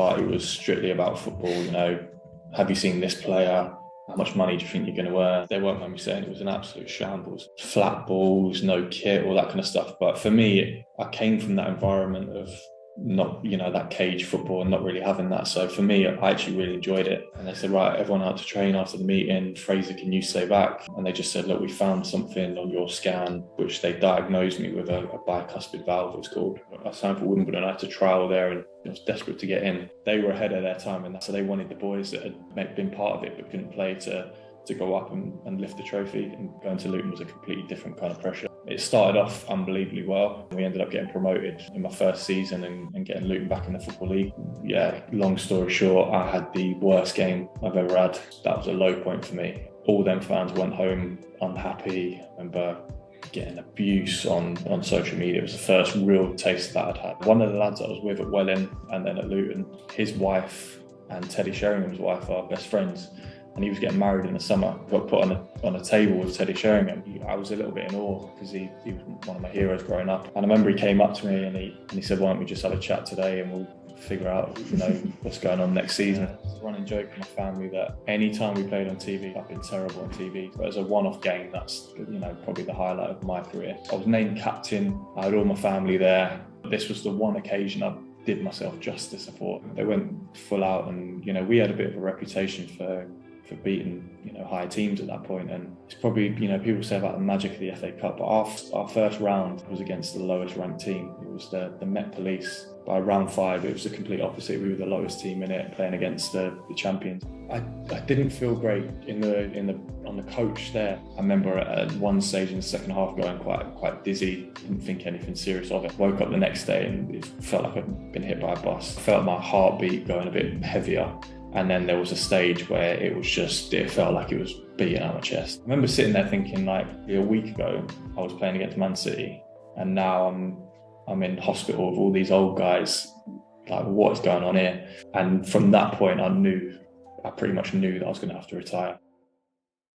party was strictly about football. You know, have you seen this player? How much money do you think you're going to earn? They won't mind me saying it was an absolute shambles. Flat balls, no kit, all that kind of stuff. But for me, I came from that environment of not, you know, that cage football and not really having that. So for me, I actually really enjoyed it. And they said, right, everyone out to train after the meeting. Fraser, can you stay back? And they just said, look, we found something on your scan, which they diagnosed me with a bicuspid valve, it's called. I signed for Wimbledon. I had to trial there and I was desperate to get in. They were ahead of their time, and so they wanted the boys that had been part of it but couldn't play to go up and lift the trophy. And going to Luton was a completely different kind of pressure. It started off unbelievably well. We ended up getting promoted in my first season and getting Luton back in the Football League. Yeah, long story short, I had the worst game I've ever had. That was a low point for me. All them fans went home unhappy. I remember getting abuse on social media. It was the first real taste that I'd had. One of the lads I was with at Welling and then at Luton, his wife and Teddy Sheringham's wife are best friends. And he was getting married in the summer. Got put on a table with Teddy Sheringham. I was a little bit in awe because he was one of my heroes growing up. And I remember he came up to me and he said, why don't we just have a chat today and we'll figure out, you know, what's going on next season. It's a running joke in my family that any time we played on TV, I've been terrible on TV. But as a one-off game, that's, you know, probably the highlight of my career. I was named captain. I had all my family there. This was the one occasion I did myself justice. I thought they went full out, and, you know, we had a bit of a reputation for beating, you know, higher teams at that point. And it's probably, you know, people say about the magic of the FA Cup, but our first round was against the lowest ranked team. It was the Met Police. By round 5, it was the complete opposite. We were the lowest team in it, playing against the champions. I didn't feel great on the coach there. I remember at one stage in the second half going quite dizzy. Didn't think anything serious of it. Woke up the next day and it felt like I'd been hit by a bus. I felt my heartbeat going a bit heavier. And then there was a stage where it felt like it was beating out my chest. I remember sitting there thinking, like, a week ago, I was playing against Man City, and now I'm in hospital with all these old guys. Like, what is going on here? And from that point, I pretty much knew that I was going to have to retire.